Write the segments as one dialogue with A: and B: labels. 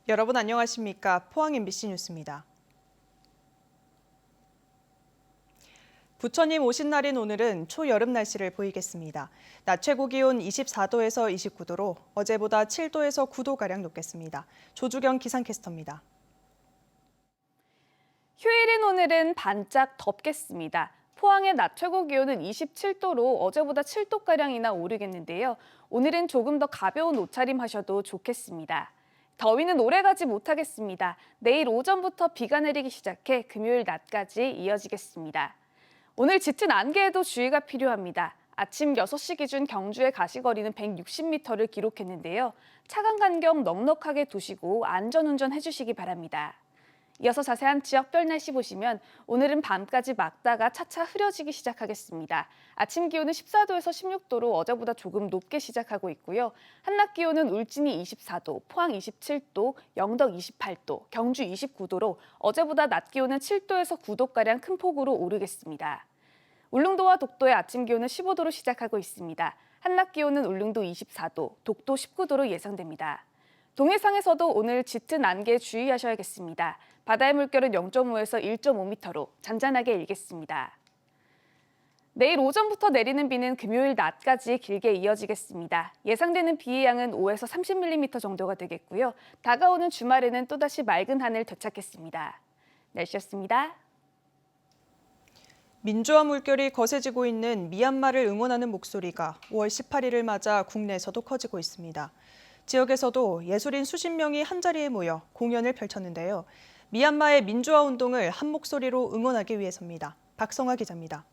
A: 여러분 안녕하십니까? 포항 MBC 뉴스입니다. 부처님 오신 날인 오늘은 초여름 날씨를 보이겠습니다. 낮 최고 기온 24도에서 29도로 어제보다 7도에서 9도가량 높겠습니다. 조주경 기상캐스터입니다.
B: 휴일인 오늘은 반짝 덥겠습니다. 포항의 낮 최고 기온은 27도로 어제보다 7도가량이나 오르겠는데요. 오늘은 조금 더 가벼운 옷차림 하셔도 좋겠습니다. 더위는 오래가지 못하겠습니다. 내일 오전부터 비가 내리기 시작해 금요일 낮까지 이어지겠습니다. 오늘 짙은 안개에도 주의가 필요합니다. 아침 6시 기준 경주의 가시거리는 160m를 기록했는데요. 차간 간격 넉넉하게 두시고 안전운전 해주시기 바랍니다. 이어서 자세한 지역별 날씨 보시면 오늘은 밤까지 막다가 차차 흐려지기 시작하겠습니다. 아침 기온은 14도에서 16도로 어제보다 조금 높게 시작하고 있고요. 한낮 기온은 울진이 24도, 포항 27도, 영덕 28도, 경주 29도로 어제보다 낮 기온은 7도에서 9도가량 큰 폭으로 오르겠습니다. 울릉도와 독도의 아침 기온은 15도로 시작하고 있습니다. 한낮 기온은 울릉도 24도, 독도 19도로 예상됩니다. 동해상에서도 오늘 짙은 안개에 주의하셔야겠습니다. 바다의 물결은 0.5에서 1.5m로 잔잔하게 일겠습니다. 내일 오전부터 내리는 비는 금요일 낮까지 길게 이어지겠습니다. 예상되는 비의 양은 5에서 30mm 정도가 되겠고요. 다가오는 주말에는 또다시 맑은 하늘 되찾겠습니다. 날씨였습니다.
A: 민주화 물결이 거세지고 있는 미얀마를 응원하는 목소리가 5월 18일을 맞아 국내에서도 커지고 있습니다. 지역에서도 예술인 수십 명이 한자리에 모여 공연을 펼쳤는데요. 미얀마의 민주화 운동을 한 목소리로 응원하기 위해서입니다. 박성아 기자입니다.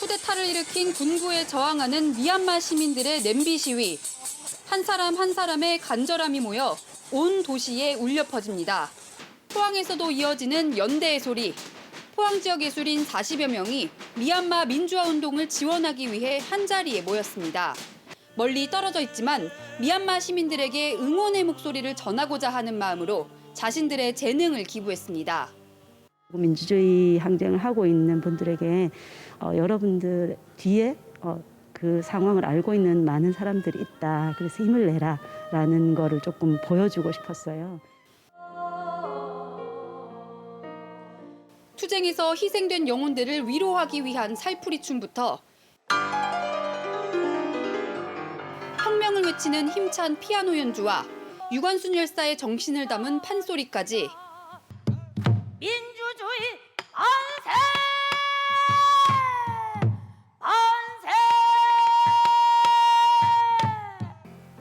C: 쿠데타를 일으킨 군부에 저항하는 미얀마 시민들의 냄비 시위. 한 사람 한 사람의 간절함이 모여 온 도시에 울려 퍼집니다. 포항에서도 이어지는 연대의 소리. 포항 지역 예술인 40여 명이 미얀마 민주화 운동을 지원하기 위해 한자리에 모였습니다. 멀리 떨어져 있지만 미얀마 시민들에게 응원의 목소리를 전하고자 하는 마음으로 자신들의 재능을 기부했습니다.
D: 민주주의 항쟁을 하고 있는 분들에게 여러분들 뒤에 그 상황을 알고 있는 많은 사람들이 있다. 그래서 힘을 내라라는 거를 조금 보여주고 싶었어요.
C: 투쟁에서 희생된 영혼들을 위로하기 위한 살풀이 춤부터 혁명을 외치는 힘찬 피아노 연주와 유관순 열사의 정신을 담은 판소리까지
E: 민주주의 만세! 만세!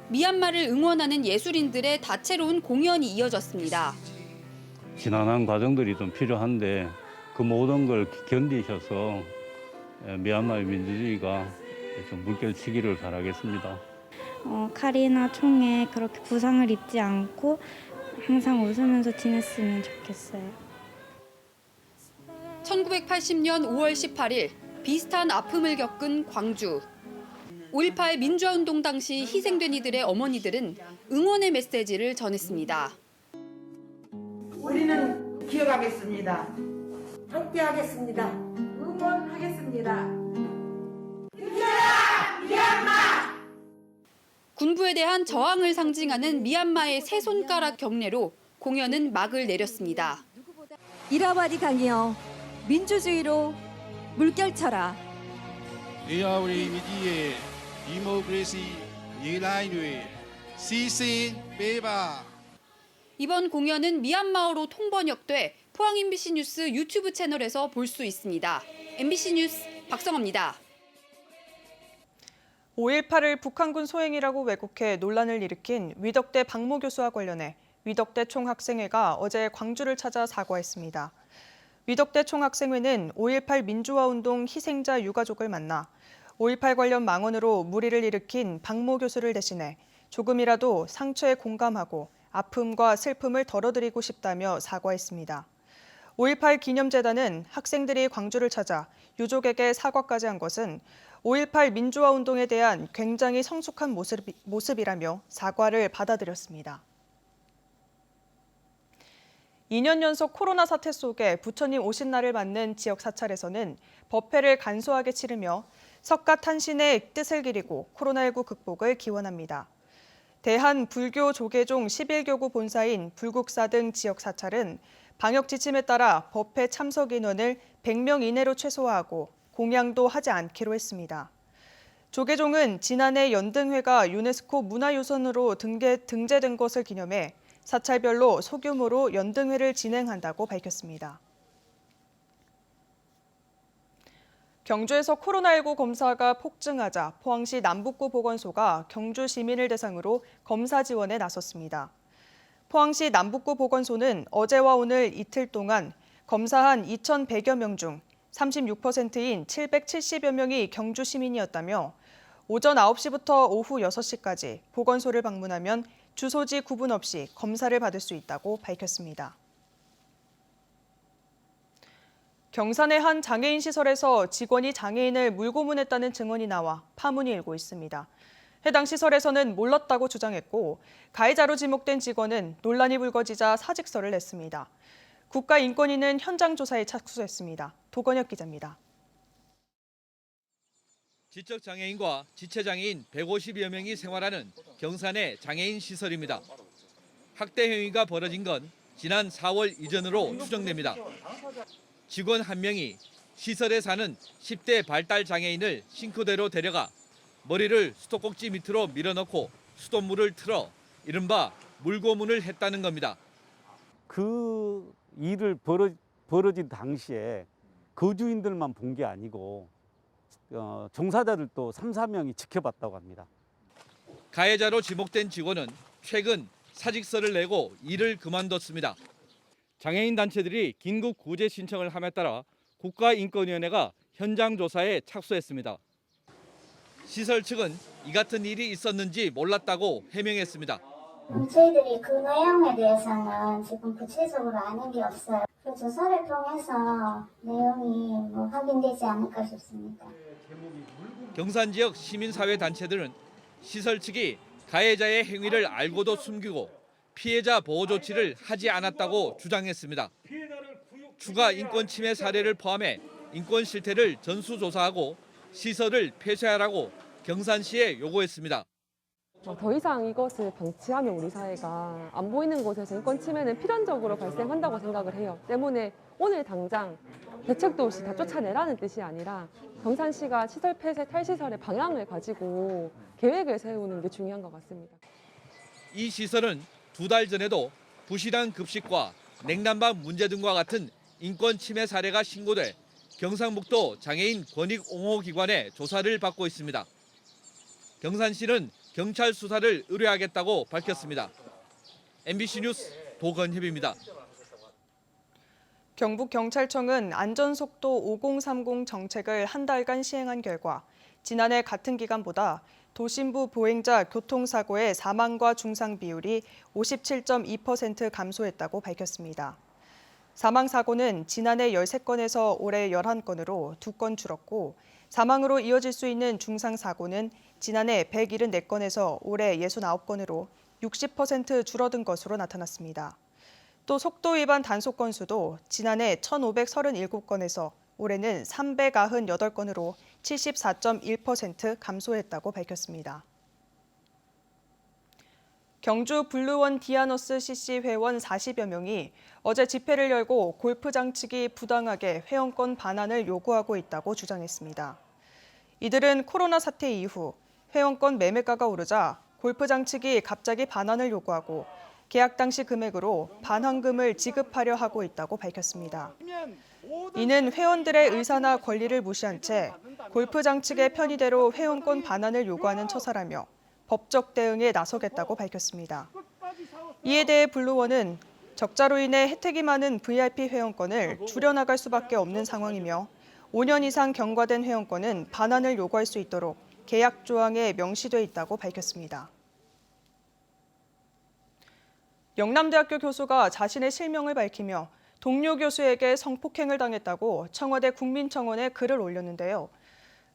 C: 미얀마를 응원하는 예술인들의 다채로운 공연이 이어졌습니다.
F: 지난한 과정들이 좀 필요한데 그 모든 걸 견디셔서 미얀마의 민주주의가 좀 물결치기를 바라겠습니다.
G: 칼이나 총에 그렇게 부상을 입지 않고 항상 웃으면서 지냈으면 좋겠어요.
C: 1980년 5월 18일 비슷한 아픔을 겪은 광주. 5.18 민주화운동 당시 희생된 이들의 어머니들은 응원의 메시지를 전했습니다.
H: 우리는 기억하겠습니다.
E: 함께하겠습니다.
H: 응원하겠습니다.
C: 군부에 대한 저항을 상징하는 미얀마의 세 손가락 경례로 공연은 막을 내렸습니다.
I: 이라와디 강이여 민주주의로 물결쳐라.
J: 이와 우리 미디의 디모크레시 일라이누에 시신 빼봐.
C: 이번 공연은 미얀마어로 통번역돼 포항 MBC 뉴스 유튜브 채널에서 볼 수 있습니다. MBC 뉴스 박성아입니다.
A: 5.18을 북한군 소행이라고 왜곡해 논란을 일으킨 위덕대 박모 교수와 관련해 위덕대 총학생회가 어제 광주를 찾아 사과했습니다. 위덕대 총학생회는 5.18 민주화운동 희생자 유가족을 만나 5.18 관련 망언으로 물의를 일으킨 박모 교수를 대신해 조금이라도 상처에 공감하고 아픔과 슬픔을 덜어드리고 싶다며 사과했습니다. 5.18 기념재단은 학생들이 광주를 찾아 유족에게 사과까지 한 것은 5.18 민주화 운동에 대한 굉장히 성숙한 모습이라며 사과를 받아들였습니다. 2년 연속 코로나 사태 속에 부처님 오신 날을 맞는 지역 사찰에서는 법회를 간소하게 치르며 석가탄신의 뜻을 기리고 코로나19 극복을 기원합니다. 대한불교조계종 11교구 본사인 불국사 등 지역 사찰은 방역 지침에 따라 법회 참석 인원을 100명 이내로 최소화하고 공양도 하지 않기로 했습니다. 조계종은 지난해 연등회가 유네스코 문화유산으로 등재된 것을 기념해 사찰별로 소규모로 연등회를 진행한다고 밝혔습니다. 경주에서 코로나19 검사가 폭증하자 포항시 남북구 보건소가 경주 시민을 대상으로 검사 지원에 나섰습니다. 포항시 남북구 보건소는 어제와 오늘 이틀 동안 검사한 2,100여 명 중 36%인 770여 명이 경주 시민이었다며 오전 9시부터 오후 6시까지 보건소를 방문하면 주소지 구분 없이 검사를 받을 수 있다고 밝혔습니다. 경산의 한 장애인 시설에서 직원이 장애인을 물고문했다는 증언이 나와 파문이 일고 있습니다. 해당 시설에서는 몰랐다고 주장했고 가해자로 지목된 직원은 논란이 불거지자 사직서를 냈습니다. 국가인권위는 현장 조사에 착수했습니다. 도건혁 기자입니다.
K: 지적장애인과 지체장애인 150여 명이 생활하는 경산의 장애인 시설입니다. 학대 행위가 벌어진 건 지난 4월 이전으로 추정됩니다. 직원 한 명이 시설에 사는 10대 발달 장애인을 싱크대로 데려가 머리를 수도꼭지 밑으로 밀어넣고 수돗물을 틀어 이른바 물고문을 했다는 겁니다.
L: 그 일을 벌어진 당시에 거주인들만 본 게 아니고 종사자들도 3, 4명이 지켜봤다고 합니다.
K: 가해자로 지목된 직원은 최근 사직서를 내고 일을 그만뒀습니다. 장애인 단체들이 긴급 구제 신청을 함에 따라 국가인권위원회가 현장 조사에 착수했습니다. 시설 측은 이 같은 일이 있었는지 몰랐다고 해명했습니다.
M: 저희들이 그 내용에 대해서는 지금 구체적으로 아는 게 없어요. 그 조사를 통해서 내용이 확인되지 않을까 싶습니다.
K: 경산 지역 시민사회 단체들은 시설 측이 가해자의 행위를 알고도 숨기고 피해자 보호 조치를 하지 않았다고 주장했습니다. 추가 인권 침해 사례를 포함해 인권 실태를 전수조사하고 시설을 폐쇄하라고 경산시에 요구했습니다.
N: 더 이상 이것을 방치하면 우리 사회가 안 보이는 곳에서 인권 침해는 필연적으로 발생한다고 생각을 해요. 때문에 오늘 당장 대책도 없이 다 쫓아내라는 뜻이 아니라 경산시가 시설 폐쇄 탈시설의 방향을 가지고 계획을 세우는 게 중요한 것 같습니다.
K: 이 시설은 2달 전에도 부실한 급식과 냉난방 문제 등과 같은 인권 침해 사례가 신고돼 경상북도 장애인 권익옹호기관의 조사를 받고 있습니다. 경산시는 경찰 수사를 의뢰하겠다고 밝혔습니다. MBC 뉴스 도건협입니다.
A: 경북경찰청은 안전속도 5030 정책을 한 달간 시행한 결과 지난해 같은 기간보다 도심부 보행자 교통사고의 사망과 중상 비율이 57.2% 감소했다고 밝혔습니다. 사망사고는 지난해 13건에서 올해 11건으로 2건 줄었고 사망으로 이어질 수 있는 중상사고는 지난해 174건에서 올해 69건으로 60% 줄어든 것으로 나타났습니다. 또 속도 위반 단속 건수도 지난해 1,537건에서 올해는 398건으로 74.1% 감소했다고 밝혔습니다. 경주 블루원 디아너스 CC 회원 40여 명이 어제 집회를 열고 골프장 측이 부당하게 회원권 반환을 요구하고 있다고 주장했습니다. 이들은 코로나 사태 이후 회원권 매매가가 오르자 골프장 측이 갑자기 반환을 요구하고 계약 당시 금액으로 반환금을 지급하려 하고 있다고 밝혔습니다. 이는 회원들의 의사나 권리를 무시한 채 골프장 측의 편의대로 회원권 반환을 요구하는 처사라며 법적 대응에 나서겠다고 밝혔습니다. 이에 대해 블루원은 적자로 인해 혜택이 많은 VIP 회원권을 줄여나갈 수밖에 없는 상황이며 5년 이상 경과된 회원권은 반환을 요구할 수 있도록 계약 조항에 명시돼 있다고 밝혔습니다. 영남대학교 교수가 자신의 실명을 밝히며 동료 교수에게 성폭행을 당했다고 청와대 국민청원에 글을 올렸는데요.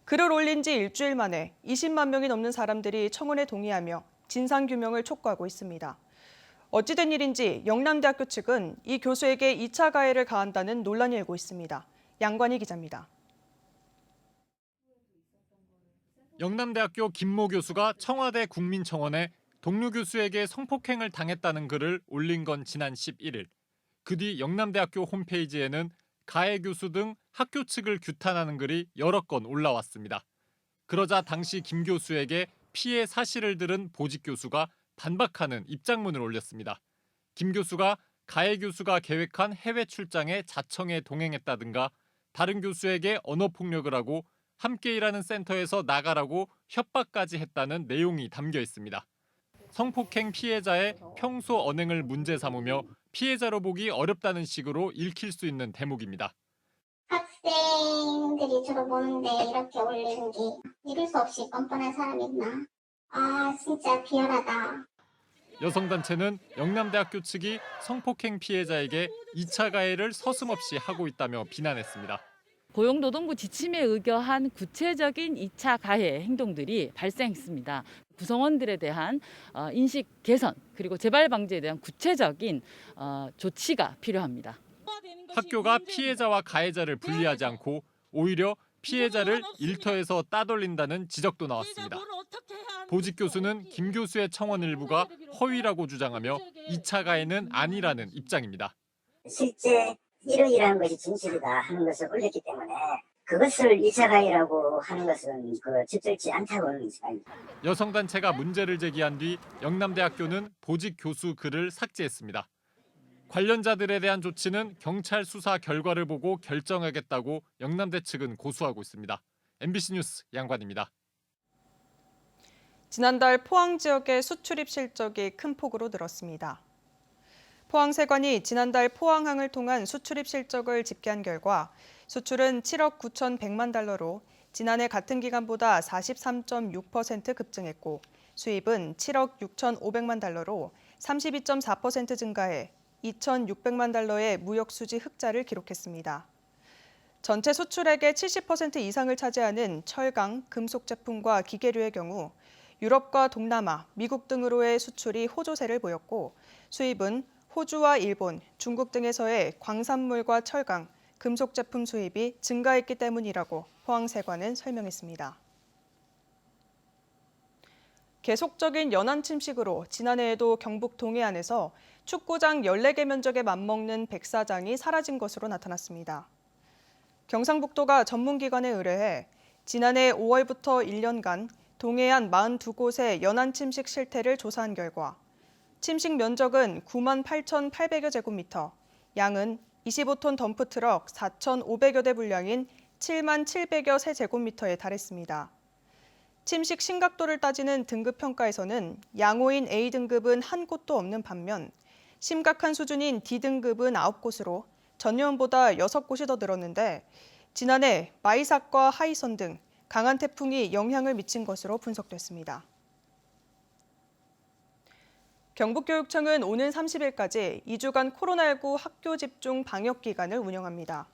A: 글을 올린 지 일주일 만에 20만 명이 넘는 사람들이 청원에 동의하며 진상규명을 촉구하고 있습니다. 어찌된 일인지 영남대학교 측은 이 교수에게 2차 가해를 가한다는 논란이 일고 있습니다. 양관희 기자입니다.
O: 영남대학교 김모 교수가 청와대 국민청원에 동료 교수에게 성폭행을 당했다는 글을 올린 건 지난 11일. 그 뒤 영남대학교 홈페이지에는 가해 교수 등 학교 측을 규탄하는 글이 여러 건 올라왔습니다. 그러자 당시 김 교수에게 피해 사실을 들은 보직 교수가 반박하는 입장문을 올렸습니다. 김 교수가 가해 교수가 계획한 해외 출장에 자청해 동행했다든가 다른 교수에게 언어폭력을 하고 함께 일하는 센터에서 나가라고 협박까지 했다는 내용이 담겨 있습니다. 성폭행 피해자의 평소 언행을 문제 삼으며 피해자로 보기 어렵다는 식으로 읽힐 수 있는 대목입니다.
M: 학생들이 주로 보는데 이렇게 올리는 게 이럴 수 없이 뻔뻔한 사람이 있나? 아, 진짜 비열하다.
O: 여성단체는 영남대학교 측이 성폭행 피해자에게 2차 가해를 서슴없이 하고 있다며 비난했습니다.
P: 고용노동부 지침에 의거한 구체적인 2차 가해 행동들이 발생했습니다. 구성원들에 대한 인식 개선 그리고 재발 방지에 대한 구체적인 조치가 필요합니다.
O: 학교가 피해자와 가해자를 분리하지 않고 오히려 피해자를 일터에서 따돌린다는 지적도 나왔습니다. 보직 교수는 김 교수의 청원 일부가 허위라고 주장하며 2차 가해는 아니라는 입장입니다.
Q: 실제 이러이러한 것이 진실이다 하는 것을 올렸기 때문에 그것을 2차 가해라고 하는 것은 적절치 않다고 하는 생각입니다.
O: 여성단체가 문제를 제기한 뒤 영남대학교는 보직 교수 글을 삭제했습니다. 관련자들에 대한 조치는 경찰 수사 결과를 보고 결정하겠다고 영남대 측은 고수하고 있습니다. MBC 뉴스 양관입니다.
A: 지난달 포항 지역의 수출입 실적이 큰 폭으로 늘었습니다. 포항세관이 지난달 포항항을 통한 수출입 실적을 집계한 결과 수출은 7억 9,100만 달러로 지난해 같은 기간보다 43.6% 급증했고 수입은 7억 6,500만 달러로 32.4% 증가해 2,600만 달러의 무역수지 흑자를 기록했습니다. 전체 수출액의 70% 이상을 차지하는 철강, 금속 제품과 기계류의 경우 유럽과 동남아, 미국 등으로의 수출이 호조세를 보였고 수입은 호주와 일본, 중국 등에서의 광산물과 철강, 금속 제품 수입이 증가했기 때문이라고 포항세관은 설명했습니다. 계속적인 연안 침식으로 지난해에도 경북 동해안에서 축구장 14개 면적에 맞먹는 백사장이 사라진 것으로 나타났습니다. 경상북도가 전문기관에 의뢰해 지난해 5월부터 1년간 동해안 42곳의 연안 침식 실태를 조사한 결과 침식 면적은 98,800여 제곱미터, 양은 25톤 덤프트럭 4,500여 대 분량인 77,700여 세제곱미터에 달했습니다. 침식 심각도를 따지는 등급평가에서는 양호인 A등급은 한 곳도 없는 반면 심각한 수준인 D등급은 9곳으로 전년보다 6곳이 더 늘었는데 지난해 마이삭과 하이선 등 강한 태풍이 영향을 미친 것으로 분석됐습니다. 경북교육청은 오는 30일까지 2주간 코로나19 학교 집중 방역 기간을 운영합니다.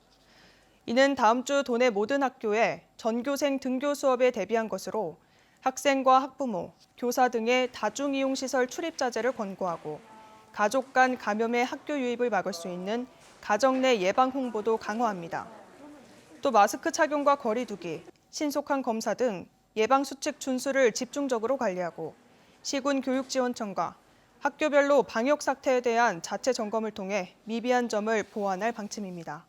A: 이는 다음 주 도내 모든 학교에 전교생 등교 수업에 대비한 것으로 학생과 학부모, 교사 등의 다중이용시설 출입 자제를 권고하고 가족 간 감염의 학교 유입을 막을 수 있는 가정 내 예방 홍보도 강화합니다. 또 마스크 착용과 거리 두기, 신속한 검사 등 예방 수칙 준수를 집중적으로 관리하고 시군교육지원청과 학교별로 방역 사태에 대한 자체 점검을 통해 미비한 점을 보완할 방침입니다.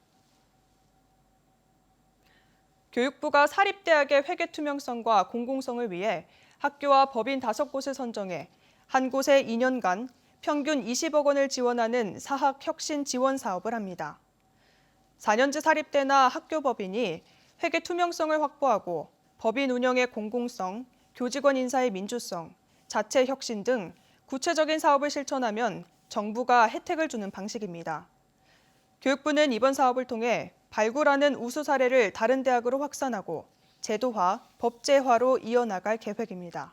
A: 교육부가 사립대학의 회계 투명성과 공공성을 위해 학교와 법인 5곳을 선정해 한 곳에 2년간 평균 20억 원을 지원하는 사학 혁신 지원 사업을 합니다. 4년제 사립대나 학교 법인이 회계 투명성을 확보하고 법인 운영의 공공성, 교직원 인사의 민주성, 자체 혁신 등 구체적인 사업을 실천하면 정부가 혜택을 주는 방식입니다. 교육부는 이번 사업을 통해 발굴하는 우수 사례를 다른 대학으로 확산하고 제도화, 법제화로 이어나갈 계획입니다.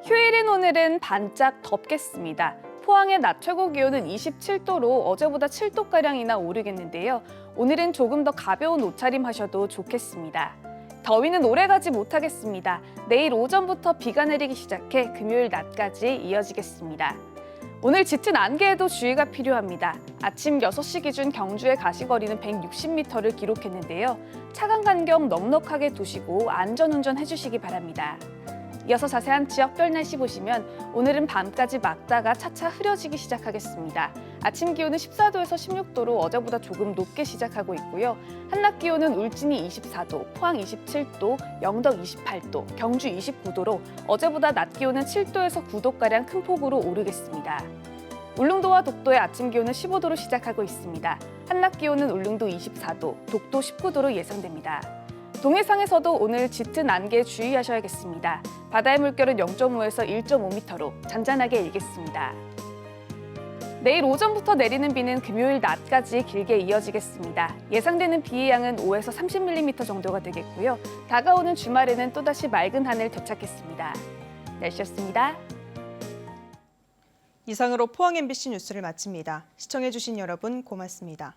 B: 휴일인 오늘은 반짝 덥겠습니다. 포항의 낮 최고 기온은 27도로 어제보다 7도가량이나 오르겠는데요. 오늘은 조금 더 가벼운 옷차림 하셔도 좋겠습니다. 더위는 오래가지 못하겠습니다. 내일 오전부터 비가 내리기 시작해 금요일 낮까지 이어지겠습니다. 오늘 짙은 안개에도 주의가 필요합니다. 아침 6시 기준 경주의 가시거리는 160m를 기록했는데요. 차간 간격 넉넉하게 두시고 안전운전 해주시기 바랍니다. 이어서 자세한 지역별 날씨 보시면 오늘은 밤까지 맑다가 차차 흐려지기 시작하겠습니다. 아침 기온은 14도에서 16도로 어제보다 조금 높게 시작하고 있고요. 한낮 기온은 울진이 24도, 포항 27도, 영덕 28도, 경주 29도로 어제보다 낮 기온은 7도에서 9도가량 큰 폭으로 오르겠습니다. 울릉도와 독도의 아침 기온은 15도로 시작하고 있습니다. 한낮 기온은 울릉도 24도, 독도 19도로 예상됩니다. 동해상에서도 오늘 짙은 안개에 주의하셔야겠습니다. 바다의 물결은 0.5에서 1.5m로 잔잔하게 일겠습니다. 내일 오전부터 내리는 비는 금요일 낮까지 길게 이어지겠습니다. 예상되는 비의 양은 5에서 30mm 정도가 되겠고요. 다가오는 주말에는 또다시 맑은 하늘 되찾겠습니다. 날씨였습니다.
A: 이상으로 포항 MBC 뉴스를 마칩니다. 시청해주신 여러분 고맙습니다.